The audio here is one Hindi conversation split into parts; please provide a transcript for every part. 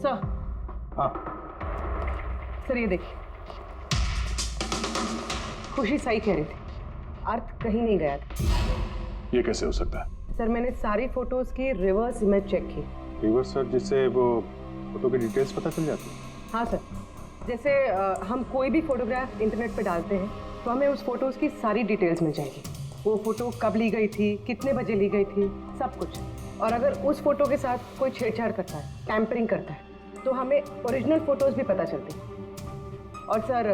सर। हाँ सर ये देखिए, खुशी सही कह रही थी, अर्थ कहीं नहीं गया था। ये कैसे हो सकता है? सर मैंने सारी फोटोज की रिवर्स इमेज चेक की। रिवर्स सर, जिससे वो फोटो की डिटेल्स पता चल जाती है? हाँ सर, जैसे हम कोई भी फोटोग्राफ इंटरनेट पे डालते हैं तो हमें उस फोटोज की सारी डिटेल्स मिल जाएगी। वो फोटो कब ली गई थी, कितने बजे ली गई थी, सब कुछ। और अगर उस फोटो के साथ कोई छेड़छाड़ करता है, टैम्परिंग करता है, तो हमें ओरिजिनल फोटोज भी पता चलती हैं। और सर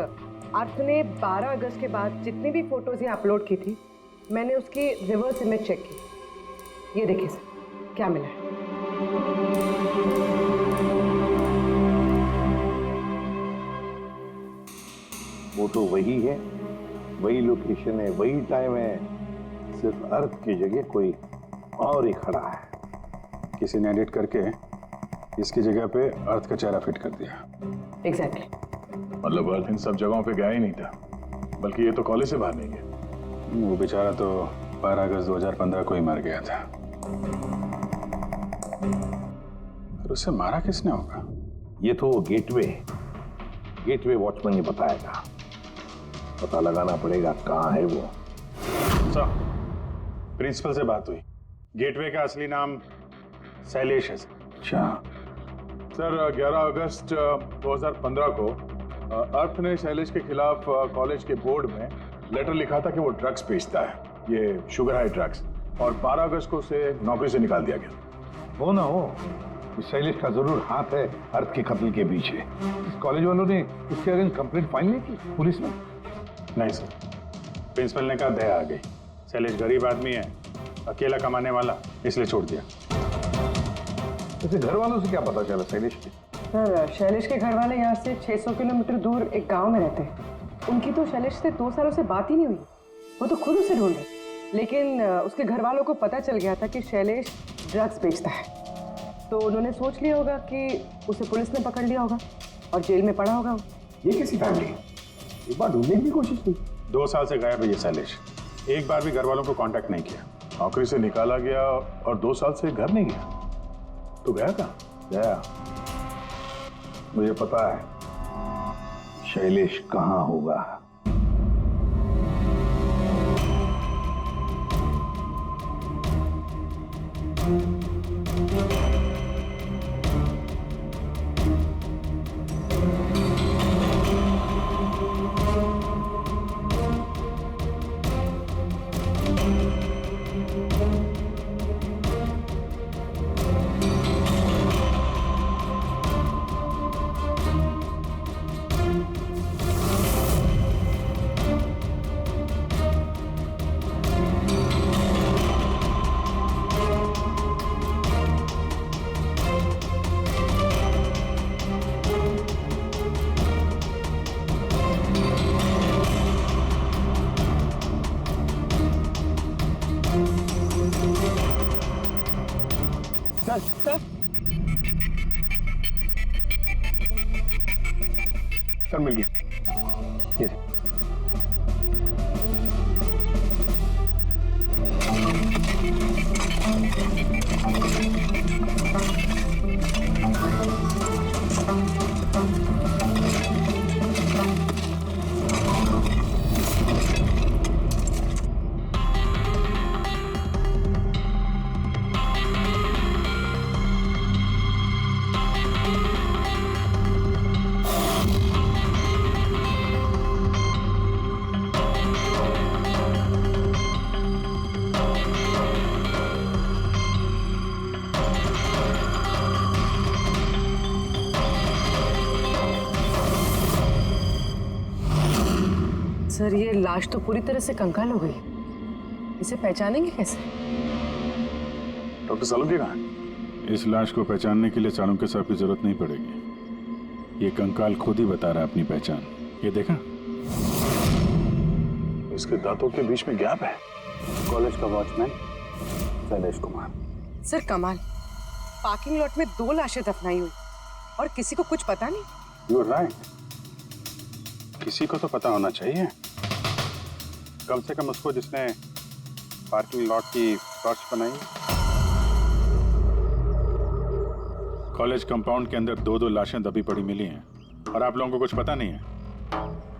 अर्थ ने 12 अगस्त के बाद जितनी भी फोटोज ये अपलोड की थी, मैंने उसकी रिवर्स इमेज चेक की। ये देखिए सर, क्या मिला है। फोटो वही है, वही लोकेशन है, वही टाइम है, सिर्फ अर्थ की जगह कोई और ही खड़ा है। किसी ने एडिट करके इसकी जगह पे अर्थ का चेहरा फिट कर दिया। एग्जैक्टली। मतलब अर्थ इन सब जगहों पे गया ही नहीं था, बल्कि ये तो कॉलेज से बाहर नहीं गया। वो बेचारा तो 12 अगस्त 2015 को ही मर गया था। और उसे मारा किसने होगा? ये तो गेटवे वॉचमैन ही बताएगा। पता लगाना पड़ेगा कहाँ है वो। सर, प्रिंसिपल से बात हुई। गेटवे का असली नाम शैलेश है। अच्छा सर, 11 अगस्त 2015 को अर्थ ने शैलेश के खिलाफ कॉलेज के बोर्ड में लेटर लिखा था कि वो ड्रग्स बेचता है, ये शुगर हाई ड्रग्स। और 12 अगस्त को उसे नौकरी से निकाल दिया गया। हो ना हो, इस शैलेश का जरूर हाथ है अर्थ के कत्ल के पीछे। इस कॉलेज वालों ने इसके अगेंस्ट कंप्लेंट फाइल नहीं की पुलिस में? नहीं सर, प्रिंसिपल ने कहा दया आ गई, शैलेश गरीब आदमी है, अकेला कमाने वाला, इसलिए छोड़ दिया। वैसे घर वालों से क्या पता चला शैलेश के? सर शैलेश के घर वाले यहाँ से 600 किलोमीटर दूर एक गांव में रहते हैं। उनकी तो शैलेश से 2 सालों से बात ही नहीं हुई। वो तो खुद उसे ढूंढ रहे, लेकिन उसके घर वालों को पता चल गया था कि शैलेश ड्रग्स बेचता है। तो उन्होंने सोच लिया होगा कि उसे पुलिस ने पकड़ लिया होगा और जेल में पड़ा होगा। ये कैसी फैमिली? एक बार ढूंढने की भी कोशिश की? 2 साल से गायब है ये शैलेश, एक बार भी घर वालों को कांटेक्ट नहीं किया। नौकरी से निकाला गया और 2 साल से घर नहीं गया। तो गया कहाँ? गया, मुझे पता है शैलेश कहाँ होगा। सर मिल गया। सर ये लाश तो पूरी तरह से कंकाल हो गई, इसे पहचानेंगे कैसे? डॉक्टर सालुंके कहाँ है? इस लाश को पहचानने के लिए चाणक्य साहब की जरूरत नहीं पड़ेगी। ये कंकाल खुद ही बता रहा है अपनी पहचान। ये देखा, इसके दांतों के बीच में गैप है। कॉलेज का वॉचमैन शैलेश कुमार। सर कमाल, पार्किंग लॉट में 2 लाशें दफनाई हुई और किसी को कुछ पता नहीं। यू आर राइट, किसी को तो पता होना चाहिए, कम से कम उसको जिसने पार्किंग लॉट की टॉर्च बनाई। कॉलेज कंपाउंड के अंदर 2-2 लाशें दबी पड़ी मिली हैं और आप लोगों को कुछ पता नहीं है?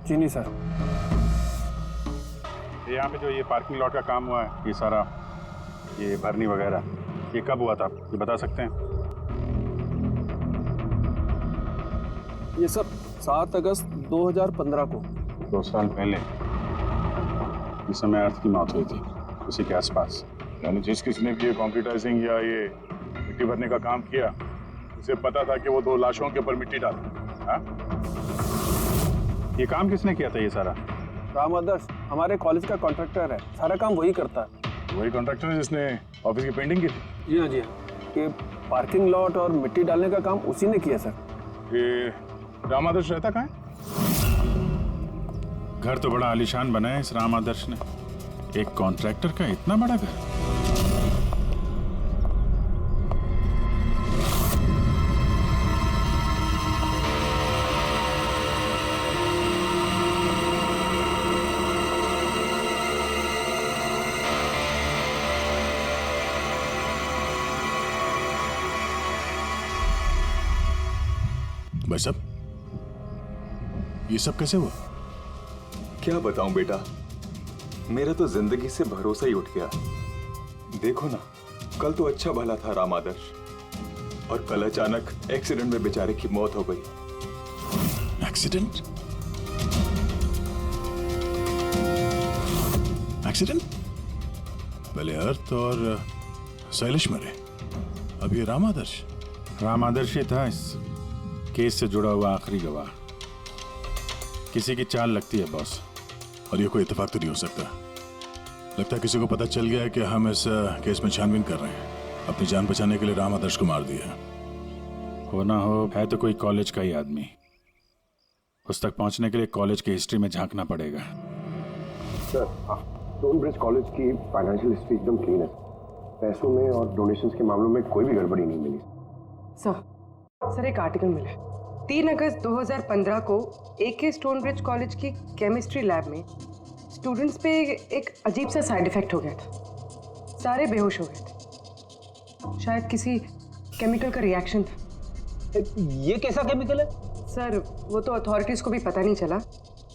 जी नहीं सर। यहाँ पे जो ये पार्किंग लॉट का काम हुआ है, ये सारा ये भरनी वगैरह, ये कब हुआ था, ये बता सकते हैं? ये सर 7 अगस्त 2015 को। 2 साल पहले इस समय अर्थ की मौत हुई थी, उसी के आसपास। यानी जिस किसने भी ये कंक्रीटाइजिंग या ये मिट्टी भरने का काम किया, उसे पता था कि वो 2 लाशों के ऊपर मिट्टी डाले। हाँ? ये काम किसने किया था ये सारा? राम आदर्श हमारे कॉलेज का कॉन्ट्रैक्टर है, सारा काम वही करता है। वही कॉन्ट्रैक्टर है जिसने ऑफिस की पेंटिंग की थी? जी हाँ जी हाँ। ये पार्किंग लॉट और मिट्टी डालने का काम उसी ने किया सर। ये राम आदर्श रहता कहाँ है? घर तो बड़ा आलीशान बना है इस राम आदर्श ने, एक कॉन्ट्रैक्टर का इतना बड़ा घर। भाई साहब, ये सब कैसे हुआ? क्या बताऊं बेटा, मेरा तो जिंदगी से भरोसा ही उठ गया। देखो ना, कल तो अच्छा भला था राम आदर्श, और कल अचानक एक्सीडेंट में बेचारे की मौत हो गई। एक्सीडेंट? एक्सीडेंट? पहले अर्थ और शैलेश मरे, अब ये राम आदर्श। राम आदर्श ही था इस केस से जुड़ा हुआ आखिरी गवाह। किसी की चाल लगती है बॉस, और ये कोई इत्तेफाक तो नहीं हो सकता। लगता है किसी को पता चल गया है कि हम इस केस में छानबीन कर रहे हैं। अपनी जान बचाने के लिए राम आदर्श को मार दिया। हो ना हो, है तो कोई कॉलेज का ही आदमी। उस तक पहुंचने के लिए कॉलेज की हिस्ट्री में झांकना पड़ेगा। सर, स्टोन ब्रिज कॉलेज की फाइनेंशियल हिस्ट्री एकदम क्लीन है। पैसों में और डोनेशंस के मामलों में कोई भी गड़बड़ी नहीं मिली। सर एक आर्टिकल मिला है। 3 अगस्त 2015 को AK स्टोन ब्रिज कॉलेज की केमिस्ट्री लैब में स्टूडेंट्स पे एक अजीब सा साइड इफेक्ट हो गया था। सारे बेहोश हो गए थे। शायद किसी केमिकल का रिएक्शन था। ये कैसा केमिकल है? सर वो तो अथॉरिटीज को भी पता नहीं चला।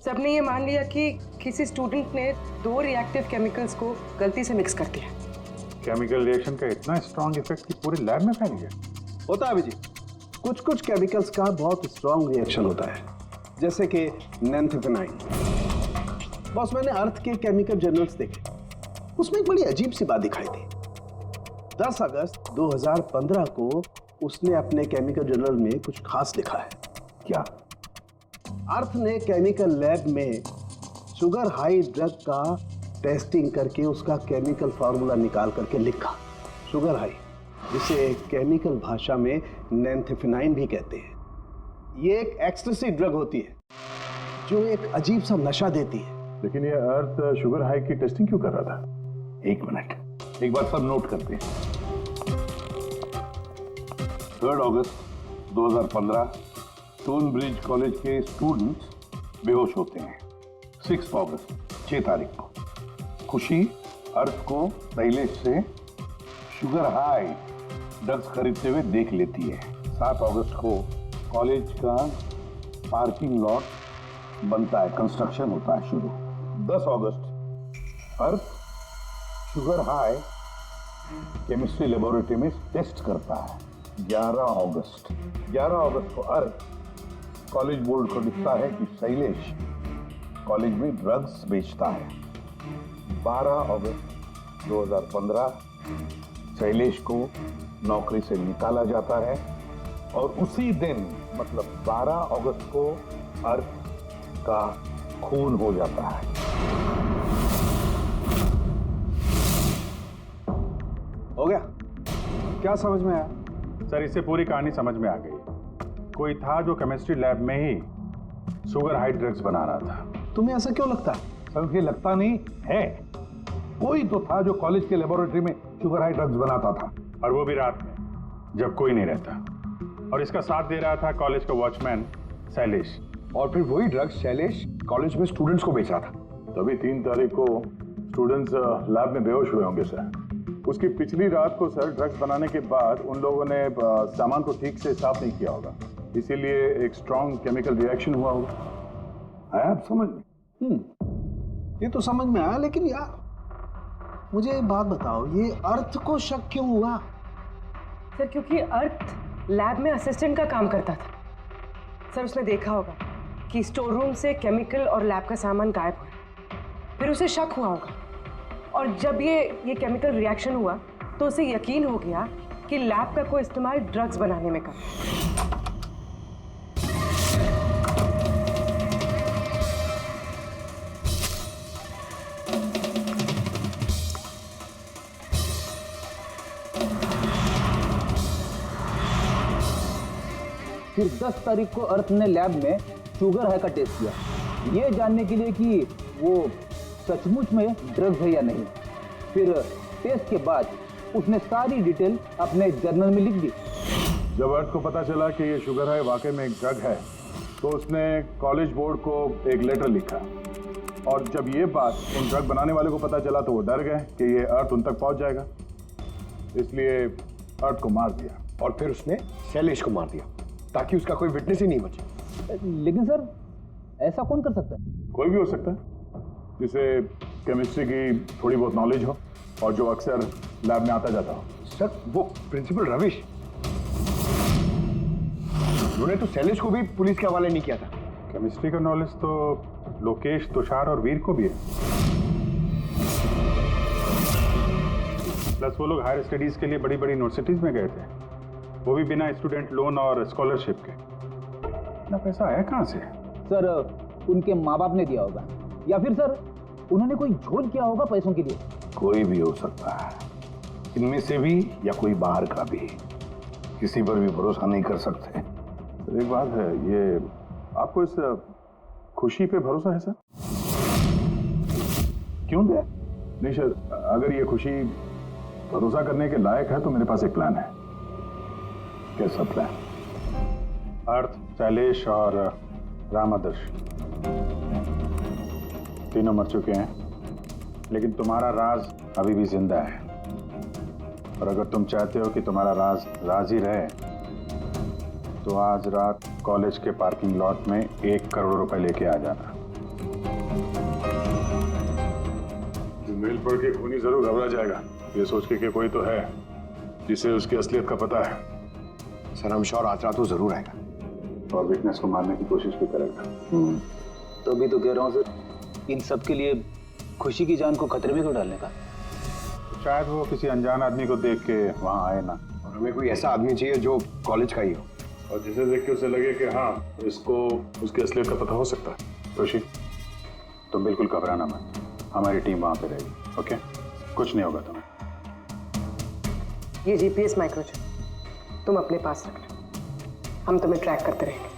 सबने ये मान लिया कि किसी स्टूडेंट ने 2 रिएक्टिव केमिकल्स को गलती से मिक्स कर दिया। केमिकल रिएक्शन का इतना स्ट्रॉन्ग इफेक्ट कि पूरे लैब में फैल गया। होता है अभिजीत, कुछ केमिकल्स का बहुत स्ट्रॉन्ग रिएक्शन होता है, जैसे कि नैंथेफेनाइन। बॉस, मैंने अर्थ के केमिकल जर्नल्स देखे, उसमें एक बड़ी अजीब सी बात दिखाई थी। 10 अगस्त 2015 को उसने अपने केमिकल जर्नल में कुछ खास लिखा है। क्या? अर्थ ने केमिकल लैब में शुगर हाई ड्रग का टेस्टिंग करके उसका केमिकल फार्मूला निकाल करके लिखा। शुगर हाई, जिसे केमिकल भाषा में नैंथेफेनाइन भी कहते हैं। ये एक एक्सटेसी ड्रग होती है जो एक अजीब सा नशा देती है। लेकिन ये अर्थ शुगर हाई की टेस्टिंग क्यों कर रहा था? 1 मिनट, एक बात सब नोट करते हैं। 3 अगस्त 2015 स्टोन ब्रिज कॉलेज के स्टूडेंट्स बेहोश होते हैं। 6 अगस्त 6 तारीख को खुशी अर्थ को शैलेश से शुगर हाई ड्रग्स खरीदते हुए देख लेती है। 7 अगस्त को कॉलेज का पार्किंग लॉट बनता है, कंस्ट्रक्शन होता है शुरू। 10 अगस्त अर्थ शुगर हाई केमिस्ट्री लेबोरेटरी में टेस्ट करता है। 11 अगस्त को अर्थ कॉलेज बोर्ड को लिखता है कि शैलेश कॉलेज में ड्रग्स बेचता है। 12 अगस्त 2015 शैलेश को नौकरी से निकाला जाता है और उसी दिन मतलब 12 अगस्त को अर्थ का खून हो जाता है। हो गया? क्या समझ में आया? सर इससे पूरी कहानी समझ में आ गई। कोई था जो केमिस्ट्री लैब में ही शुगर हाई ड्रग्स बना रहा था। तुम्हें ऐसा क्यों लगता है? सर ये लगता नहीं है, कोई तो था जो कॉलेज के लेबोरेटरी में शुगर हाई ड्रग्स बनाता था, और वो भी रात में जब कोई नहीं रहता। और इसका साथ दे रहा था कॉलेज का वॉचमैन शैलेश। और फिर वही ड्रग्स शैलेश कॉलेज में स्टूडेंट्स को बेच रहा था। तभी 3 तारीख को स्टूडेंट्स लैब में बेहोश हुए होंगे सर। उसकी पिछली रात को सर ड्रग्स बनाने के बाद उन लोगों ने सामान को ठीक से साफ नहीं किया होगा, इसीलिए एक स्ट्रॉन्ग केमिकल रिएक्शन हुआ होगा। आया आप समझ में? ये तो समझ में आया, लेकिन यार मुझे एक बात बताओ, ये अर्थ को शक क्यों हुआ? सर क्योंकि अर्थ लैब में असिस्टेंट का काम करता था। सर उसने देखा होगा कि स्टोर रूम से केमिकल और लैब का सामान गायब हुआ, फिर उसे शक हुआ होगा, और जब ये केमिकल रिएक्शन हुआ तो उसे यकीन हो गया कि लैब का कोई इस्तेमाल ड्रग्स बनाने में कर। फिर 10 तारीख को अर्थ ने लैब में शुगर हाई का टेस्ट किया, ये जानने के लिए कि वो सचमुच में ड्रग्स है या नहीं। फिर टेस्ट के बाद उसने सारी डिटेल अपने जर्नल में लिख दी। जब अर्थ को पता चला कि ये शुगर हाई वाकई में एक ड्रग है, तो उसने कॉलेज बोर्ड को एक लेटर लिखा, और जब ये बात उन ड्रग बनाने वाले को पता चला तो वो डर गए कि ये अर्थ उन तक पहुंच जाएगा, इसलिए अर्थ को मार दिया। और फिर उसने शैलेश को मार दिया ताकि उसका कोई विटनेस ही नहीं बचे। लेकिन सर ऐसा कौन कर सकता है? कोई भी हो सकता है जिसे केमिस्ट्री की थोड़ी बहुत नॉलेज हो और जो अक्सर लैब में आता जाता हो। सर वो प्रिंसिपल रविश, उन्होंने तो शैलेश को भी पुलिस के हवाले नहीं किया था। केमिस्ट्री का नॉलेज तो लोकेश, तुषार और वीर को भी है। प्लस वो लोग हायर स्टडीज के लिए बड़ी बड़ी यूनिवर्सिटीज में गए थे, वो भी बिना स्टूडेंट लोन और स्कॉलरशिप के। इतना पैसा आया कहाँ से? सर उनके माँ बाप ने दिया होगा, या फिर सर उन्होंने कोई झोल किया होगा पैसों के लिए। कोई भी हो सकता है, इनमें से भी या कोई बाहर का भी। किसी पर भी भरोसा नहीं कर सकते। तो एक बात है, ये आपको इस खुशी पे भरोसा है सर? क्यों दे? नहीं सर, अगर ये खुशी भरोसा करने के लायक है तो मेरे पास एक प्लान है। कैसा प्लान? अर्थ, शैलेश और रामादर्श तीनों मर चुके हैं, लेकिन तुम्हारा राज अभी भी जिंदा है। और अगर तुम चाहते हो कि तुम्हारा राज राज ही रहे, तो आज रात कॉलेज के पार्किंग लॉट में 1 करोड़ रुपए लेके आ जाना। मेल पढ़ के खूनी जरूर घबरा जाएगा, ये सोच के कि कोई तो है जिसे उसकी असलियत का पता है। सर हम श्योर आज रात वो जरूर आएगा और विटनेस को मारने की कोशिश भी करेगा। तो अभी तो कह रहा हूँ सर, इन सब के लिए खुशी की जान को खतरे में क्यों डालने का? शायद वो किसी अनजान आदमी को देख के वहां आए ना, और हमें कोई ऐसा आदमी चाहिए जो कॉलेज का ही हो, और जिसे देख के उसे लगे कि हाँ इसको उसकी असलियत का पता हो सकता है। ऋषि तुम बिल्कुल घबराना मत, हमारी टीम वहां पे रहेगी। ओके, कुछ नहीं होगा तुम्हें। ये जीपीएस माइक्रोचिप तुम अपने पास रखना, हम तुम्हें ट्रैक करते रहेंगे।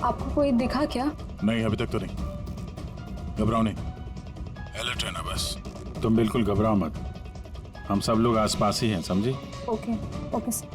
आपको कोई दिखा क्या? नहीं, अभी तक तो नहीं। घबराओ नहीं, अलर्ट रहना बस। तुम बिल्कुल घबराओ मत, हम सब लोग आसपास ही हैं, समझी? Okay okay sir.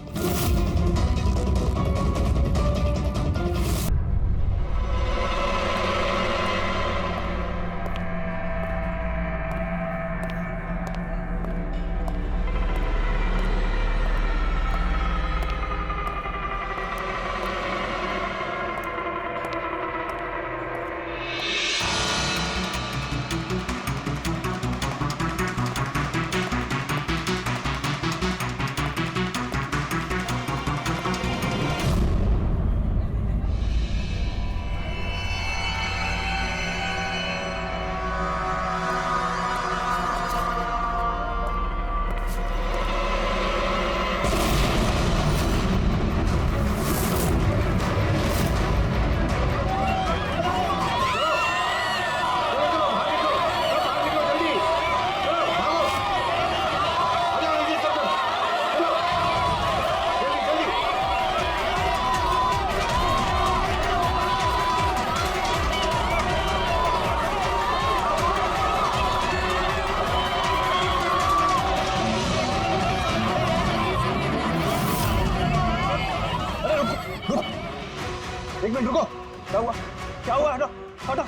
हटा।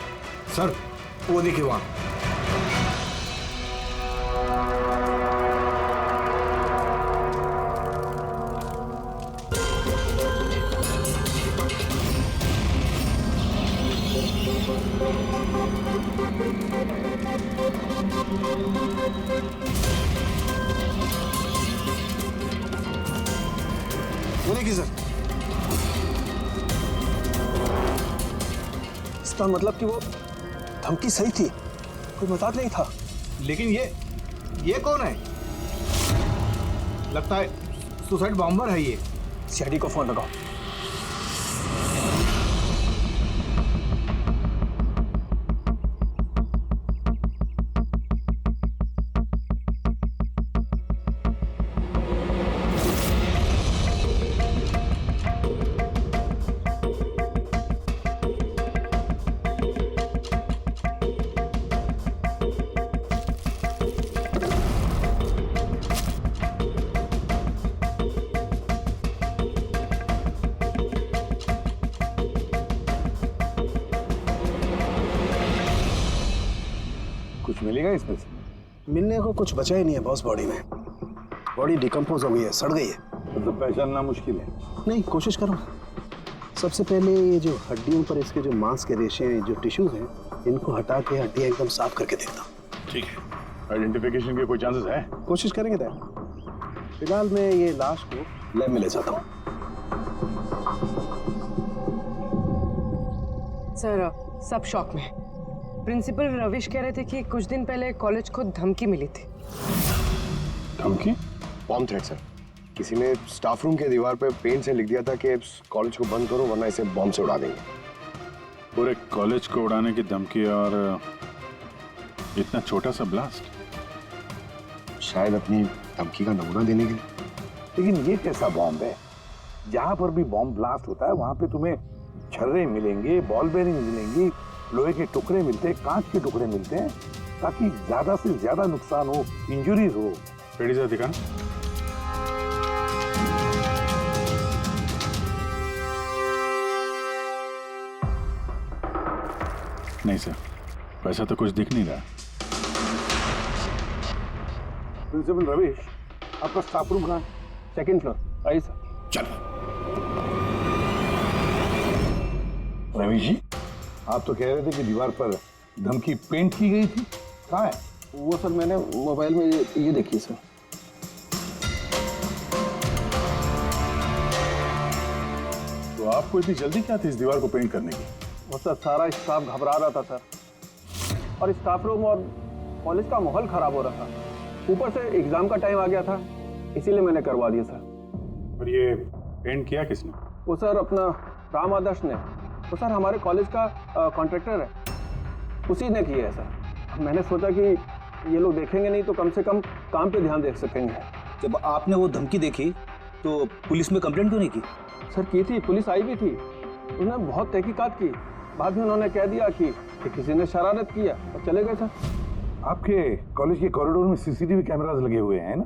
सर वो देखिए वहां। वो देखिए सर। इसका मतलब कि वो धमकी सही थी, कोई मजाक नहीं था। लेकिन ये कौन है? लगता है सुसाइड बॉम्बर है ये। सीआईडी को फोन लगाओ। कुछ मिलेगा इसमें से? मिलने को कुछ बचा ही नहीं है बॉस बॉडी में। बॉडी डिकम्पोज हो गई है, सड़ गई है। मतलब पहचानना मुश्किल है। नहीं, कोशिश करो। सबसे पहले ये जो हड्डियों पर इसके जो मांस के रेशे हैं, जो टिश्यूज हैं, इनको हटा के हड्डियां एकदम साफ करके देखता हूँ। ठीक है। आइडेंटिफिकेशन के कोई चांसेस है? कोशिश करेंगे तय। फिलहाल मैं ये लाश को लैब में ले जाता हूँ। सर सब शॉक में। प्रिंसिपल रविश कह रहे थे कि कुछ दिन पहले कॉलेज को धमकी मिली थी। धमकी? Bomb threat sir. किसी ने स्टाफ रूम के दीवार पे पेंट से लिख दिया था कि कॉलेज को बंद करो वरना इसे बॉम्ब से उड़ा देंगे। पूरे कॉलेज को उड़ाने की धमकी और इतना छोटा सा ब्लास्ट? शायद अपनी धमकी का नमूना देने के लिए। लेकिन ये कैसा बॉम्ब है? जहां पर भी बॉम्ब ब्लास्ट होता है वहां पे तुम्हें छर्रे मिलेंगे, बॉल बेरिंग मिलेंगी, लोहे के टुकड़े मिलते हैं, कांच के टुकड़े मिलते हैं, ताकि ज्यादा से ज्यादा नुकसान हो, इंजुरीज हो। पेड़ी से दिखाना। नहीं सर, वैसा तो कुछ दिख नहीं रहा। प्रिंसिपल रविश, आपका स्टाफ रूम कहाँ है? Second floor. आइए सर। चलो। रविश जी, आप तो कह रहे थे कि दीवार पर धमकी पेंट की गई थी, कहाँ है? वो सर मैंने मोबाइल में ये देखी सर। तो आपको इतनी जल्दी क्या थी इस दीवार को पेंट करने की? वो सर सारा स्टाफ घबरा रहा था सर, और स्टाफ रूम और कॉलेज का माहौल खराब हो रहा था। ऊपर से एग्जाम का टाइम आ गया था, इसीलिए मैंने करवा दिया सर। और ये पेंट किया किसने? वो सर अपना राम आदर्श ने। वो सर हमारे कॉलेज का कॉन्ट्रैक्टर है, उसी ने किया है सर। मैंने सोचा कि ये लोग देखेंगे नहीं तो कम से कम काम पे ध्यान दे सकेंगे। जब आपने वो धमकी देखी तो पुलिस में कंप्लेंट क्यों नहीं की? सर की थी, पुलिस आई भी थी, उन्होंने बहुत तहकीकात की। बाद में उन्होंने कह दिया कि किसी ने शरारत किया और चले गए सर। आपके कॉलेज के कॉरिडोर में सीसीटीवी कैमरास लगे हुए हैं ना?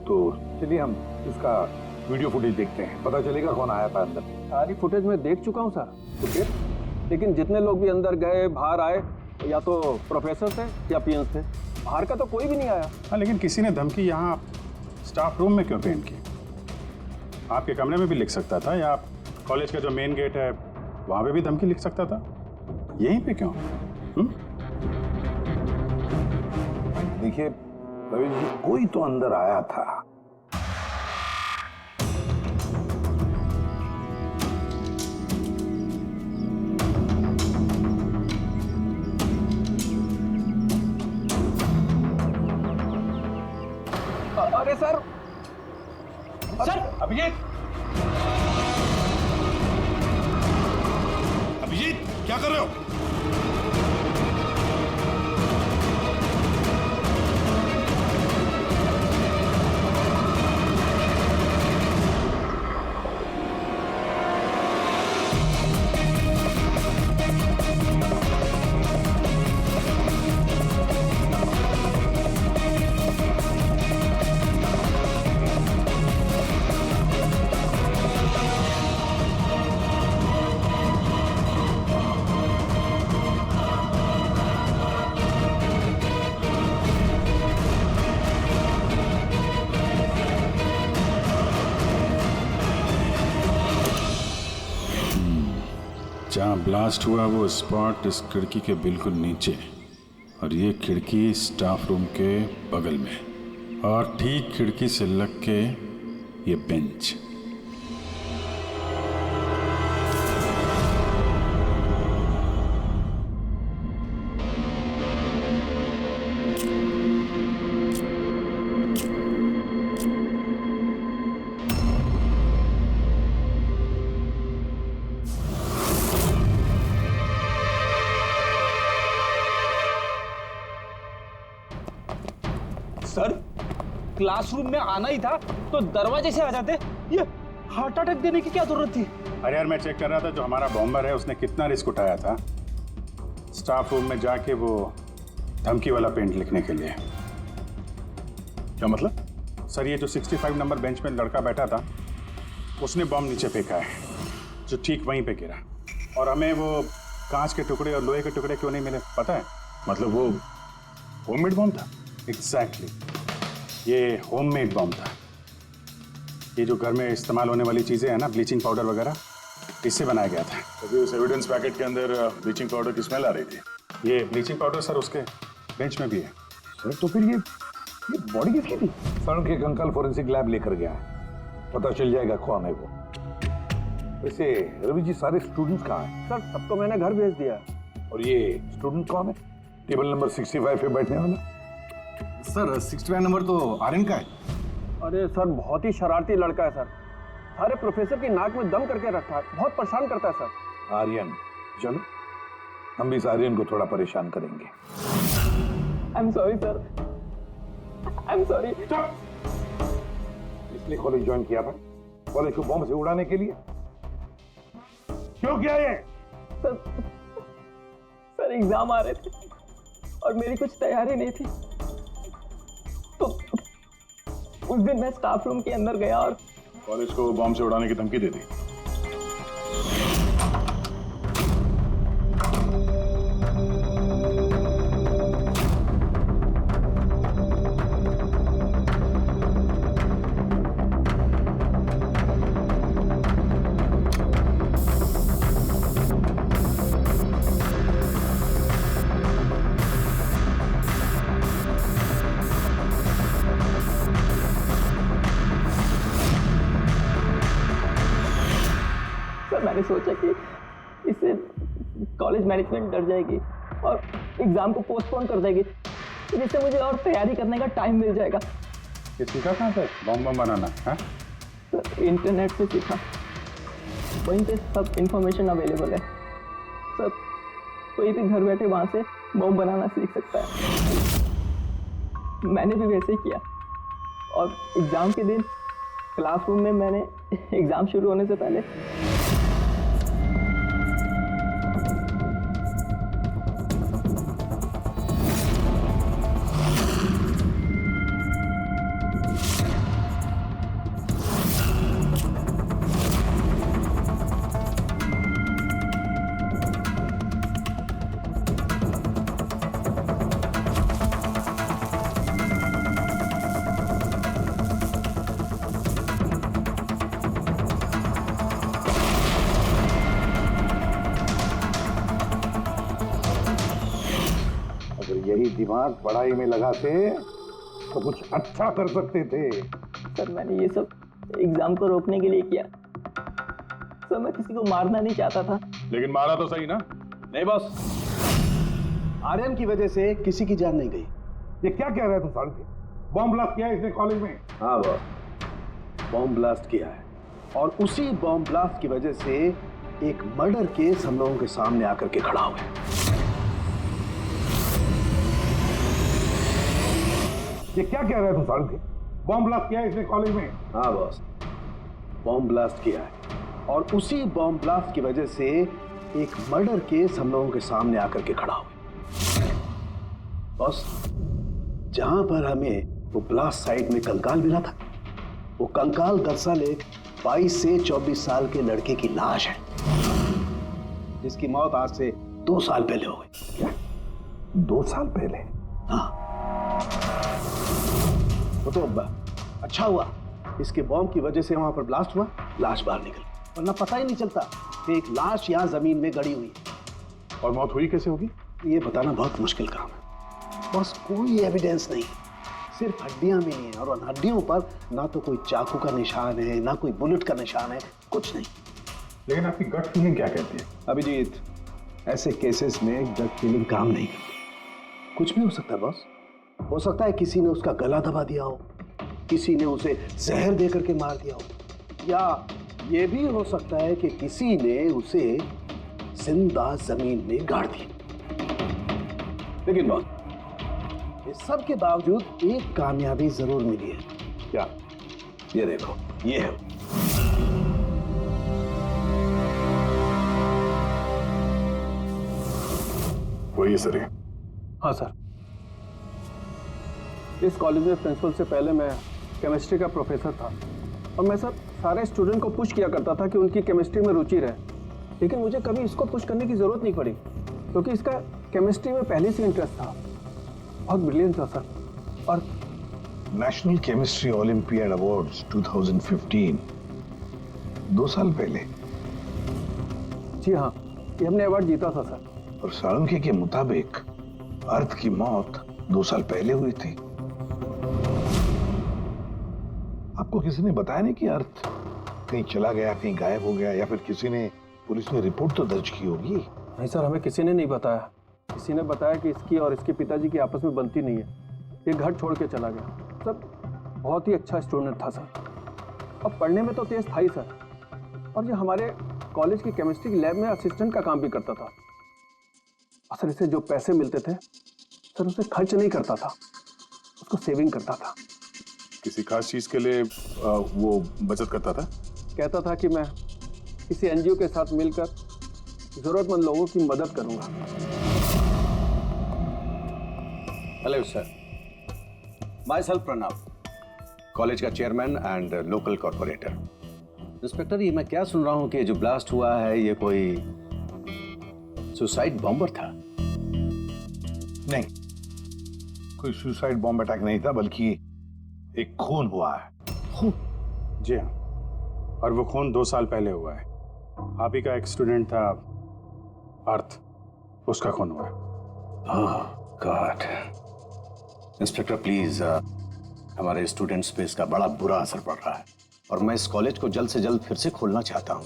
तो चलिए हम उसका वीडियो फुटेज देखते हैं, पता चलेगा कौन आया था अंदर। सारी फुटेज में देख चुका हूँ सर। तो फिर लेकिन जितने लोग भी अंदर गए बाहर आए, या तो प्रोफेसर थे या पीएन थे, बाहर का तो कोई भी नहीं आया। हाँ, लेकिन किसी ने धमकी यहाँ स्टाफ रूम में क्यों पेंट की? आपके कमरे में भी लिख सकता था, या कॉलेज का जो मेन गेट है वहाँ पे भी धमकी लिख सकता था। यहीं पे क्यों? देखिए रवि जी, कोई तो अंदर आया था। अरे सर, सर अभिजीत, अभिजीत क्या कर रहे हो? जहाँ ब्लास्ट हुआ वो स्पॉट इस खिड़की के बिल्कुल नीचे, और ये खिड़की स्टाफ रूम के बगल में, और ठीक खिड़की से लग के ये बेंच। सर, क्लासरूम में आना ही था तो दरवाजे से आ जाते। ये हार्ट अटैक देने की क्या जरूरत थी? अरे यार, मैं चेक कर रहा था जो हमारा बॉम्बर है उसने कितना रिस्क उठाया था स्टाफ रूम में जाके वो धमकी वाला पेंट लिखने के लिए। क्या मतलब? सर, ये जो 65 नंबर बेंच में लड़का बैठा था उसने बॉम्ब नीचे फेंका है जो ठीक वहीं पे गिरा, और हमें वो कांच के टुकड़े और लोहे के टुकड़े क्यों नहीं मिले पता है? मतलब वो होममेड बॉम्ब था। एग्जैक्टली, ये होममेड बॉम्ब था। ये जो घर में इस्तेमाल होने वाली चीजें हैं ना, ब्लीचिंग पाउडर वगैरह, इससे बनाया गया था। तो उस एविडेंस पैकेट के अंदर ब्लीचिंग पाउडर की स्मेल आ रही थी। ये ब्लीचिंग पाउडर सर उसके बेंच में भी है। सर तो फिर ये बॉडी किसकी थी? सर के अंकल फोरेंसिक लैब लेकर गया है, पता चल जाएगा कौन है वो। वैसे रवि जी, सारे स्टूडेंट्स कहाँ हैं? सर सबको मैंने घर भेज दिया। और ये स्टूडेंट कौन है टेबल नंबर 65 पे बैठने वाला? सर 65 नंबर तो आर्यन का है। अरे सर, बहुत ही शरारती लड़का है सर। सारे प्रोफेसर की नाक में दम करके रखा है, बहुत परेशान करता है सर। आर्यन, चलो हम भी इस आर्यन को थोड़ा परेशान करेंगे। I am sorry sir, I am sorry. इसलिए कॉलेज ज्वाइन किया था? कॉलेज को बॉम्ब से उड़ाने के लिए? क्यों किया ये? सर एग्जाम आ रहे थे और मेरी कुछ तैयारी नहीं थी, तो उस दिन मैं स्टाफ रूम के अंदर गया और कॉलेज को बॉम्ब से उड़ाने की धमकी दे दी। मैंने सोचा कि इससे कॉलेज मैनेजमेंट डर जाएगी और एग्जाम को पोस्टपोन कर देगी, जिससे मुझे और तैयारी करने का टाइम मिल जाएगा। ये सीखा कहाँ से बॉम्ब बनाना है? सर इंटरनेट से सीखा, वहीं पे सब इंफॉर्मेशन अवेलेबल है सर। कोई भी घर बैठे वहाँ से बॉम्ब बनाना सीख सकता है। मैंने भी वैसे ही किया, और एग्ज़ाम के दिन क्लासरूम में मैंने एग्ज़ाम शुरू होने से पहले यही दिमाग पढ़ाई में लगाते तो कुछ अच्छा कर सकते थे। सर मैंने ये सब एग्जाम को रोकने के लिए किया सर। मैं किसी को मारना नहीं चाहता था। लेकिन मारा तो सही ना? नहीं बॉस, आर्यन की वजह से किसी की जान नहीं गई। ये क्या कह रहे हैं तुम साले? बॉम्ब ब्लास्ट किया है इसने कॉलेज में? हाँ बॉस, बॉम्ब ब्लास्ट किया है, और उसी बॉम्ब ब्लास्ट की वजह से एक मर्डर केस हम लोगों के सामने आकर के खड़ा हुआ है। ये क्या कह रहे हैं तुम साले? बॉम्ब ब्लास्ट किया है इसने कॉलेज में? हाँ बॉस, बॉम्ब ब्लास्ट किया है, और उसी बॉम्ब ब्लास्ट की वजह से एक मर्डर केस हम लोगों के सामने आकर के खड़ा हुआ। बॉस, जहां पर हमें वो ब्लास्ट साइट में कंकाल मिला था, वो कंकाल दरअसल एक 22 से 24 साल के लड़के की लाश है, जिसकी मौत आज से 2 साल पहले हो गई। क्या? 2 साल पहले? हाँ। वो तो अच्छा हुआ इसके बॉम्ब की वजह से वहां पर ब्लास्ट हुआ, लाश बाहर निकल, वरना पता ही नहीं चलता कि एक लाश यहाँ जमीन में गड़ी हुई है। और मौत हुई कैसे होगी? ये बताना बहुत मुश्किल काम है बस। कोई एविडेंस नहीं, सिर्फ हड्डियां मिली हैं और उन हड्डियों पर ना तो कोई चाकू का निशान है ना कोई बुलेट का निशान है, कुछ नहीं। लेकिन आपकी गट फीलिंग क्या कहती है? अभिजीत, ऐसे केसेस में गट फीलिंग काम नहीं करती। कुछ भी हो सकता है बॉस। हो सकता है किसी ने उसका गला दबा दिया हो, किसी ने उसे जहर दे करके मार दिया हो, या ये भी हो सकता है कि किसी ने उसे जिंदा जमीन में गाड़ दिया। लेकिन बॉस, इस सब के बावजूद एक कामयाबी जरूर मिली है। क्या? ये देखो, ये है। वही सर है। हाँ सर, इस कॉलेज में प्रिंसिपल से पहले मैं केमिस्ट्री का प्रोफेसर था और मैं सर सारे स्टूडेंट को पुश किया करता था कि उनकी केमिस्ट्री में रुचि रहे, लेकिन मुझे कभी इसको पुश करने की ज़रूरत नहीं पड़ी क्योंकि इसका केमिस्ट्री में पहले से इंटरेस्ट था। बहुत ब्रिलियंट था सर। और नेशनल केमिस्ट्री ओलंपियाड अवार्ड्स 2015 2 साल पहले। जी हाँ, ये हमने अवार्ड जीता था सर। और साळुंखे के मुताबिक अर्थ की मौत 2 साल पहले हुई थी। आपको किसी ने बताया नहीं कि अर्थ कहीं चला गया, कहीं गायब हो गया, या फिर किसी ने पुलिस में रिपोर्ट तो दर्ज की होगी? नहीं सर, हमें किसी ने नहीं बताया। किसी ने बताया कि इसकी और इसके पिताजी की आपस में बनती नहीं है, ये घर छोड़ के चला गया। सर बहुत ही अच्छा स्टूडेंट था सर, और पढ़ने में तो तेज था ही सर, और ये हमारे कॉलेज की केमिस्ट्री की लैब में असिस्टेंट का काम भी करता था। असल इसे जो पैसे मिलते थे सर उसे खर्च नहीं करता था, उसको सेविंग करता था। किसी खास चीज के लिए वो बचत करता था? कहता था कि मैं किसी एनजीओ के साथ मिलकर जरूरतमंद लोगों की मदद करूंगा। Hello sir, myself Pranav, college का chairman and local corporator. Inspector, ये मैं क्या सुन रहा हूँ कि जो ब्लास्ट हुआ है ये कोई सुसाइड बॉम्बर था? नहीं, कोई सुसाइड बॉम्ब अटैक नहीं था, बल्कि एक खून हुआ है। खून? जी हाँ, और वो खून 2 साल पहले हुआ है। आप ही का एक स्टूडेंट था अर्थ, उसका खून हुआ है। गॉड। इंस्पेक्टर प्लीज, हमारे स्टूडेंट्स पे इसका बड़ा बुरा असर पड़ रहा है और मैं इस कॉलेज को जल्द से जल्द फिर से खोलना चाहता हूँ।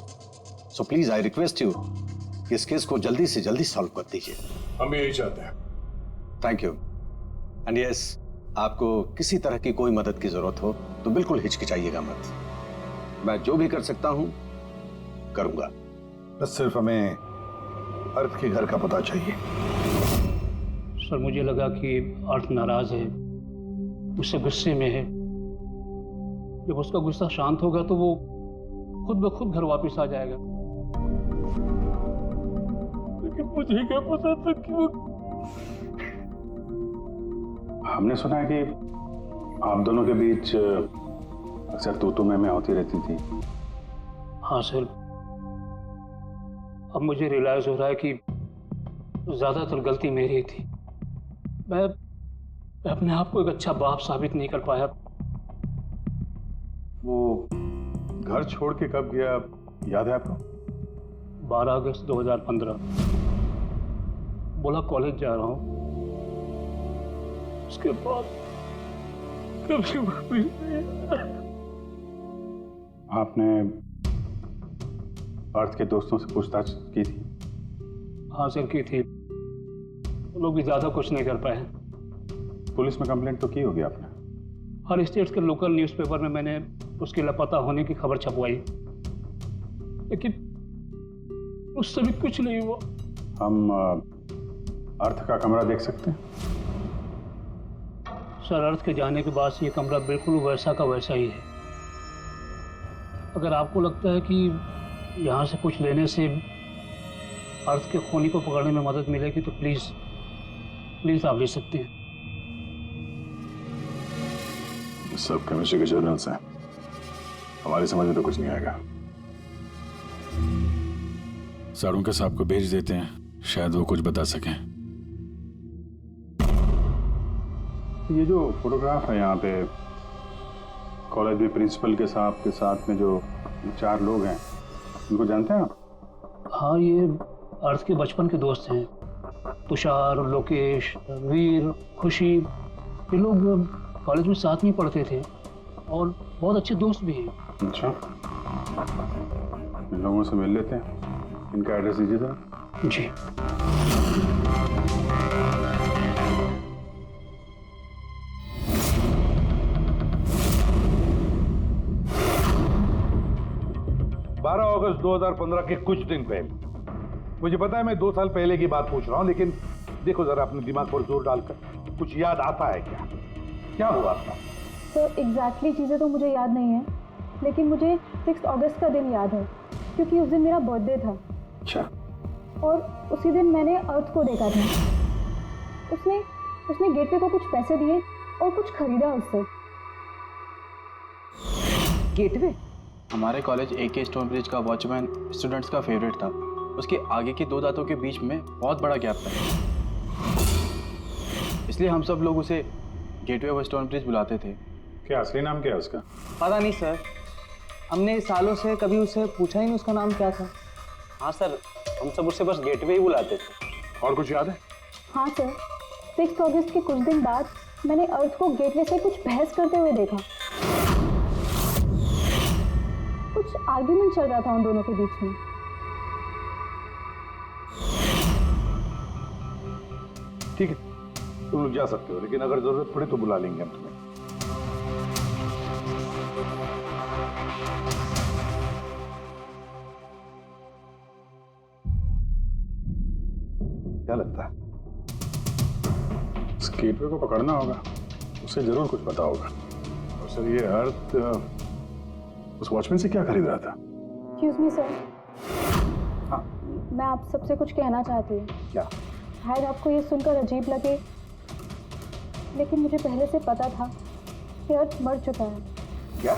So please I request you कि इस केस को जल्दी से जल्दी सॉल्व कर दीजिए। हम भी यही चाहते हैं। Thank you. एंड यस, आपको किसी तरह की कोई मदद की जरूरत हो तो बिल्कुल हिचकिचाइएगा मत। मैं जो भी कर सकता हूं करूंगा। बस सिर्फ हमें अर्थ के घर का पता चाहिए। सर मुझे लगा कि अर्थ नाराज है, उससे गुस्से में है। जब उसका गुस्सा शांत होगा तो वो खुद ब खुद घर वापस आ जाएगा। लेकिन मुझे क्या पता था कि वो... हमने सुना है कि आप दोनों के बीच अक्सर तू मैं होती रहती थी। हाँ सर, अब मुझे रियलाइज हो रहा है कि ज्यादातर गलती मेरी थी। मैं अपने आप को एक अच्छा बाप साबित नहीं कर पाया। वो घर छोड़ के कब गया याद है आपको? 12 अगस्त 2015। बोला कॉलेज जा रहा हूँ, उसके बाद कभी वापस नहीं। आपने अर्थ के दोस्तों से पूछताछ की थी? हाँ सर, की थी। वो लोग भी ज्यादा कुछ नहीं कर पाए। पुलिस में कंप्लेंट तो की होगी आपने? हर स्टेट के लोकल न्यूज़पेपर में मैंने उसके लापता होने की खबर छपवाई, लेकिन उससे भी कुछ नहीं हुआ। हम अर्थ का कमरा देख सकते हैं? सर, अर्थ के जाने के बाद से ये कमरा बिल्कुल वैसा का वैसा ही है। अगर आपको लगता है कि यहाँ से कुछ लेने से अर्थ के खूनी को पकड़ने में मदद मिलेगी तो प्लीज आप ले सकते हैं। सब केमिस्ट्री के जर्नल्स हैं, हमारी समझ में तो कुछ नहीं आएगा। साळुंखे साहब को भेज देते हैं, शायद वो कुछ बता सकें। ये जो फोटोग्राफ है यहाँ पे कॉलेज में प्रिंसिपल के साहब के साथ में जो 4 लोग हैं, उनको जानते हैं आप? हाँ, ये अर्थ के बचपन के दोस्त हैं। तुषार, लोकेश, वीर, खुशी, ये लोग कॉलेज में साथ में पढ़ते थे और बहुत अच्छे दोस्त भी हैं। अच्छा, इन लोगों से मिल लेते हैं। इनका एड्रेस दीजिए जरा। जी। 12 अगस्त 2015 के कुछ दिन पहले। मुझे पता है मैं 2 साल पहले की बात पूछ रहा हूं, लेकिन देखो जरा अपने दिमाग पर जोर डालकर, कुछ याद आता है क्या? क्या हुआ था? सर एग्जैक्टली चीज़ें तो मुझे याद नहीं है, लेकिन मुझे 6 अगस्त का दिन याद है क्योंकि उस दिन मेरा बर्थडे था। अच्छा। और उसी दिन मैंने अर्थ को देखा था। उसने गेटवे को कुछ पैसे दिए और कुछ खरीदा उससे। गेटवे? हमारे कॉलेज AK स्टोन ब्रिज का वॉचमैन स्टूडेंट्स का फेवरेट था। उसके आगे के 2 दांतों के बीच में बहुत बड़ा गैप था, इसलिए हम सब लोग उसे गेटवे ऑफ स्टोन ब्रिज बुलाते थे। क्या असली नाम क्या है उसका? पता नहीं सर, हमने सालों से कभी उससे पूछा ही नहीं उसका नाम क्या था। हाँ सर, हम सब उससे बस गेटवे ही बुलाते थे। और कुछ याद है? हाँ सर, 6 अगस्त के कुछ दिन बाद मैंने अर्थ को गेटवे से कुछ बहस करते हुए देखा। कुछ आर्ग्यूमेंट चल रहा था उन दोनों के बीच में। ठीक है, तुम लोग जा सकते हो, लेकिन अगर जरूरत पड़े तो बुला लेंगे हम तुम्हें। क्या लगता है? इस गेटवे को पकड़ना होगा, उसे जरूर कुछ पता होगा। और सर, ये अर्थ उस वॉचमैन से क्या खरीद रहा था? एक्सक्यूज मी सर, मैं आप सबसे कुछ कहना चाहती हूँ। क्या? शायद आपको ये सुनकर अजीब लगे, लेकिन मुझे पहले से पता था कि अर्थ मर चुका है। क्या?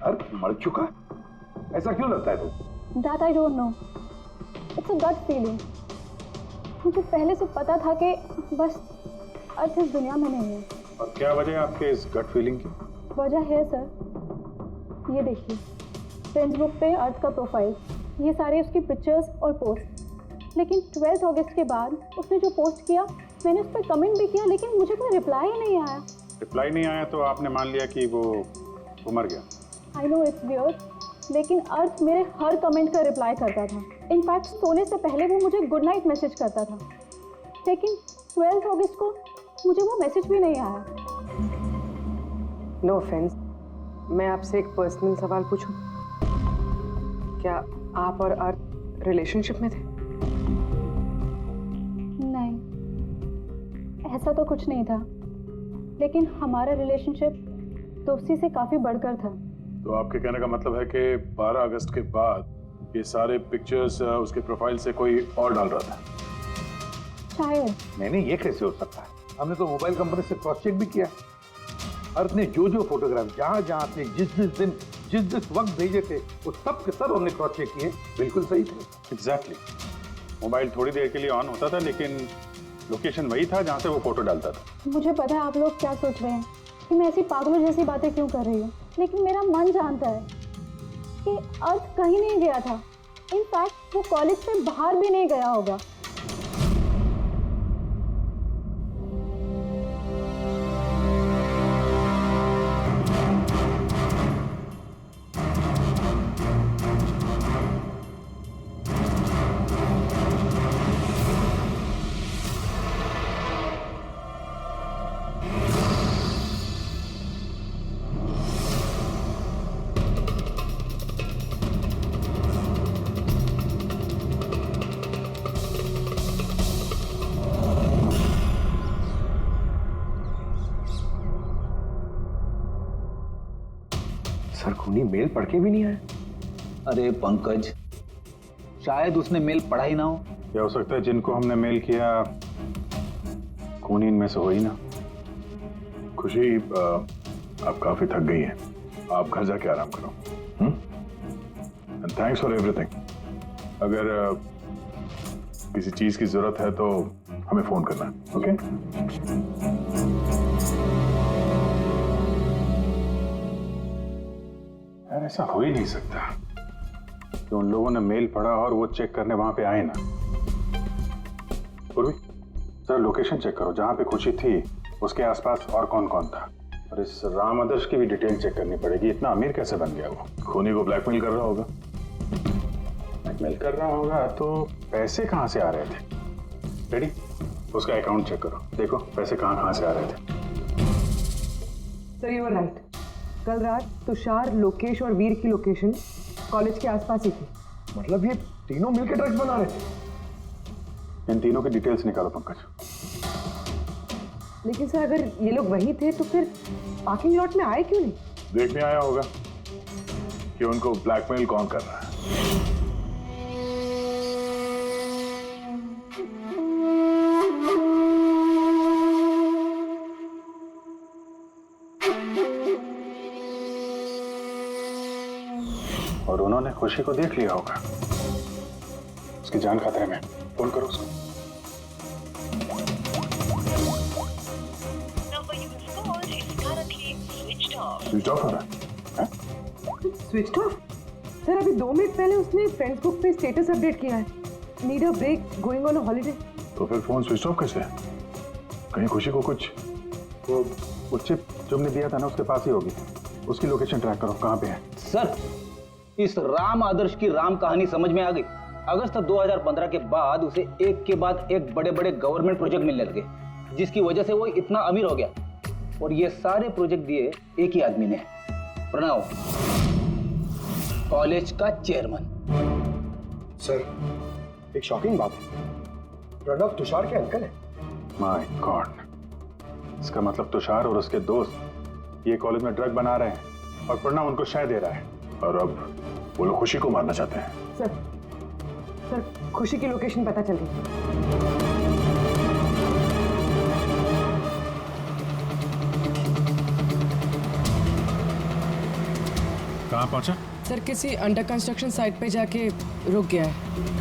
अर्थ मर चुका? ऐसा क्यों लगता है तुम? That I don't know. It's a gut feeling. मुझे पहले से पता था कि बस अर्थ इस दुनिया में नहीं है। और क्या वजह है आपके इस गट फीलिंग की? वजह है सर, ये देखिए फ्रेंड्स बुक पे अर्थ का प्रोफाइल, ये सारे उसकी पिक्चर्स और पोस्ट। लेकिन 12 अगस्त के बाद उसने जो पोस्ट किया, मैंने उस पर कमेंट भी किया, लेकिन मुझे कोई रिप्लाई ही नहीं आया। रिप्लाई नहीं आया तो आपने मान लिया कि वो मर गया? आई नो इट्स वियर्ड, लेकिन अर्थ मेरे हर कमेंट का रिप्लाई करता था। इनफैक्ट सोने से पहले वो मुझे गुड नाइट मैसेज करता था। लेकिन 12 अगस्त को मुझे वो मैसेज भी नहीं आया। नो ऑफेंस, मैं आपसे एक पर्सनल सवाल पूछूं? क्या आप और अर्थ रिलेशनशिप में थे? नहीं, ऐसा तो कुछ नहीं था, लेकिन हमारा रिलेशनशिप दोस्ती से काफ़ी बढ़कर था। तो आपके कहने का मतलब है कि 12 अगस्त के बाद ये सारे पिक्चर्स उसके प्रोफाइल से कोई और डाल रहा था? शायद। नहीं, ये कैसे हो सकता है? हमने तो मोबाइल कंपनी से क्रॉस चेक भी किया। अर्थ ने जो फोटोग्राफ जहां थे, जिस दिन जिस वक्त भेजे थे, वो सब के सब हमने क्रॉस चेक किए, बिल्कुल सही थे। एग्जैक्टली। मोबाइल थोड़ी देर के लिए ऑन होता था, लेकिन लोकेशन वही था जहां से वो फोटो डालता था। मुझे पता है आप लोग क्या सोच रहे हैं कि मैं ऐसी पागलों जैसी बातें क्यों कर रही हूँ, लेकिन मेरा मन जानता है कि अर्थ कहीं नहीं गया था। इनफैक्ट वो कॉलेज से बाहर भी नहीं गया होगा। सर खूनी मेल पढ़ के भी नहीं आया। अरे पंकज, शायद उसने मेल पढ़ा ही ना हो। क्या हो सकता है जिनको हमने मेल किया खूनी इनमें से हो ही ना। खुशी, आप काफी थक गई हैं, आप घर जाके आराम करो। And thanks for everything. अगर किसी चीज की जरूरत है तो हमें फोन करना, ओके? यार ऐसा हो ही नहीं सकता। कि उन लोगों ने मेल पढ़ा और वो चेक करने वहां पे आए ना। पूर्वी, सर लोकेशन चेक करो, जहां पे खुशी थी उसके आसपास और कौन कौन था। और इस राम आदर्श की भी डिटेल चेक करनी पड़ेगी। इतना अमीर कैसे बन गया वो? खूनी को ब्लैकमेल कर रहा होगा। ब्लैकमेल कर रहा होगा तो पैसे कहाँ से आ रहे थे? रेडी, उसका अकाउंट चेक करो, देखो पैसे कहाँ कहाँ से आ रहे थे। सर यू आर राइट, कल रात तुषार, लोकेश और वीर की लोकेशन कॉलेज के आसपास ही थी। मतलब ये तीनों मिलकर ड्रग्स बना रहे थे। इन तीनों की डिटेल्स निकालो पंकज। लेकिन सर अगर ये लोग वही थे तो फिर पार्किंग लॉट में आए क्यों नहीं? देखने आया होगा कि उनको ब्लैकमेल कौन कर रहा है। और उन्होंने खुशी को देख लिया होगा, उसकी जान खतरे में। फोन करो उसको। स्विच ऑफ हो रहा है? Switch off? सर अभी 2 मिनट पहले उसने फेसबुक पे स्टेटस अपडेट किया है, need a break, going on a holiday. तो फिर फोन स्विच ऑफ कैसे है? कहीं खुशी को कुछ वो चिप जो हमने दिया था ना उसके पास ही होगी। उसकी लोकेशन ट्रैक करो, कहाँ पे है। सर इस राम आदर्श की राम कहानी समझ में आ गई। अगस्त 2015 के बाद उसे एक के बाद एक बड़े बड़े गवर्नमेंट प्रोजेक्ट मिलने लगे, जिसकी वजह से वो इतना अमीर हो गया। और ये सारे प्रोजेक्ट दिए एक ही आदमी ने, प्रणव, कॉलेज का चेयरमैन। सर एक शॉकिंग बात है, प्रणव तुषार के अंकल है। माय गॉड, इसका मतलब तुषार और उसके दोस्त ये कॉलेज में ड्रग बना रहे हैं और प्रणव उनको शय दे रहा है। और अब वो लोग खुशी को मारना चाहते हैं। सर खुशी की लोकेशन पता चल गई। कहाँ पहुंचा? सर किसी अंडर कंस्ट्रक्शन साइट पे जाके रुक गया है।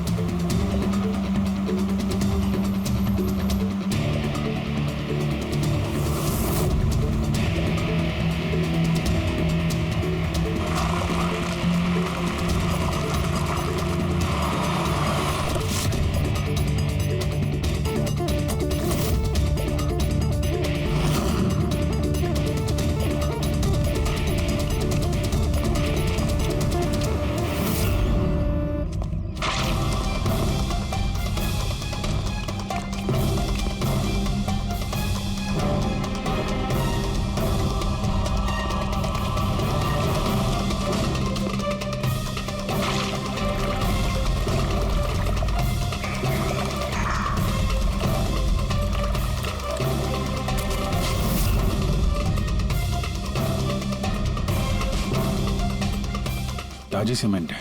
ताजी सीमेंट है।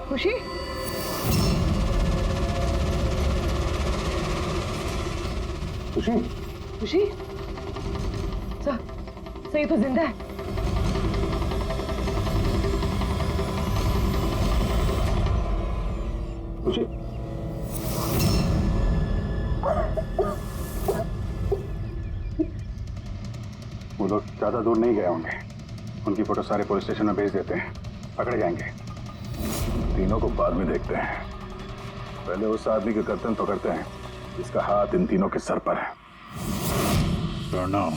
खुशी? खुशी? खुशी? सर ये तो जिंदा है। खुशी? वो लोग ज्यादा दूर नहीं गए होंगे, उनकी फोटो सारे पुलिस स्टेशन में भेज देते हैं, पकड़े जाएंगे। तीनों को बाद में देखते हैं, पहले उस आदमी के गर्दन पकड़ते हैं जिसका हाथ इन तीनों के सर पर है। प्रणव।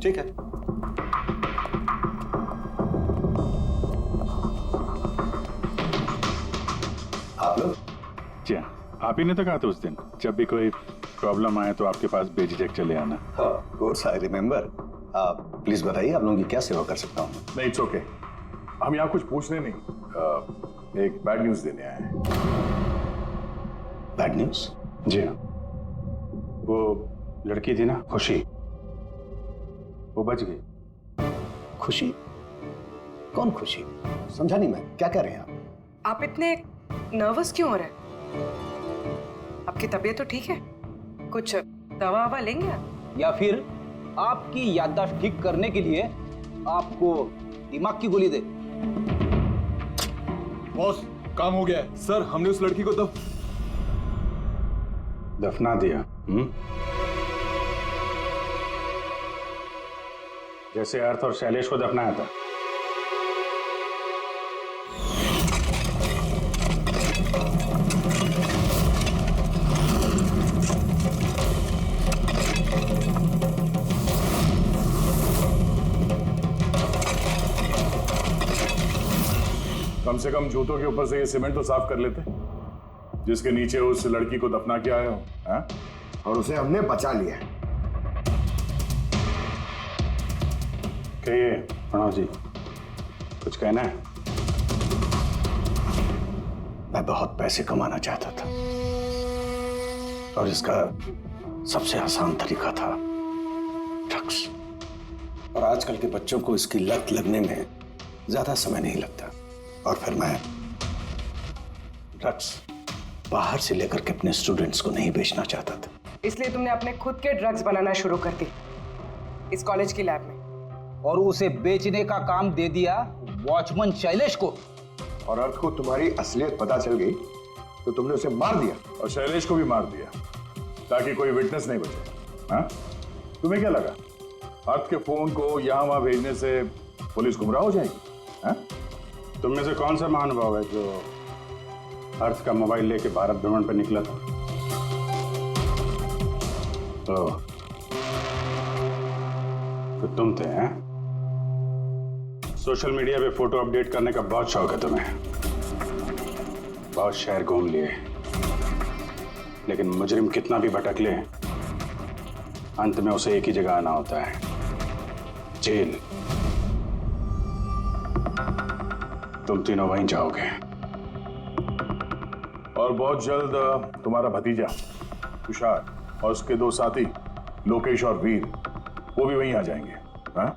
ठीक है। आप लोग? जी हाँ, आप ही ने तो कहा था उस दिन, जब भी कोई प्रॉब्लम आए तो आपके पास बेझिझक चले आना। Of course I remember. Please बताइए आप लोगों की क्या सेवा कर सकता हूँ। नहीं, इट्स ओके। हम यहाँ कुछ पूछने नहीं, एक बैड न्यूज देने आए हैं। Bad news? जी हाँ, वो लड़की थी ना खुशी, वो बच गई। खुशी? कौन खुशी? समझा नहीं मैं, क्या कह रहे हैं आप इतने नर्वस क्यों हो रहे हैं? आपकी तबीयत तो ठीक है? कुछ दवा ववा लेंगे आप? या फिर आपकी याददाश्त ठीक करने के लिए आपको दिमाग की गोली दे? बॉस काम हो गया है। सर हमने उस लड़की को तो दफना दिया। जैसे अर्थ और शैलेश को दफनाया था। कम से कम जूतों के ऊपर से ये सीमेंट तो साफ कर लेते, जिसके नीचे उस लड़की को दफना किया आए हो। हाँ? और उसे हमने बचा लिया है। कहिए प्रणव जी, कुछ कहना है? मैं बहुत पैसे कमाना चाहता था और इसका सबसे आसान तरीका था ड्रग्स। और आजकल के बच्चों को इसकी लत लगने में ज्यादा समय नहीं लगता। और फिर मैं ड्रग्स बाहर से लेकर के अपने स्टूडेंट्स को नहीं बेचना चाहता था। इसलिए तुमने अपने खुद के ड्रग्स बनाना शुरू कर दी इस कॉलेज की लैब में। और उसे बेचने का काम दे दिया वॉचमैन शैलेश को। और अर्थ को तुम्हारी असलियत पता चल गई तो तुमने उसे मार दिया। और शैलेश को भी मार दिया ताकि कोई विटनेस नहीं बचे। हाँ? तुम्हें क्या लगा अर्थ के फोन को यहां वहां भेजने से पुलिस गुमराह हो जाएगी? हाँ? तुम में से कौन सा महानुभाव है जो अर्थ का मोबाइल लेके भारत भ्रमण पर निकला था? तो तुम थे, हैं? सोशल मीडिया पे फोटो अपडेट करने का बहुत शौक है तुम्हें। बहुत शहर घूम लिए, लेकिन मुजरिम कितना भी भटक ले, अंत में उसे एक ही जगह आना होता है, जेल। तुम तीनों वहीं जाओगे। और बहुत जल्द तुम्हारा भतीजा तुषार और उसके दो साथी लोकेश और वीर, वो भी वहीं आ जाएंगे। हाँ?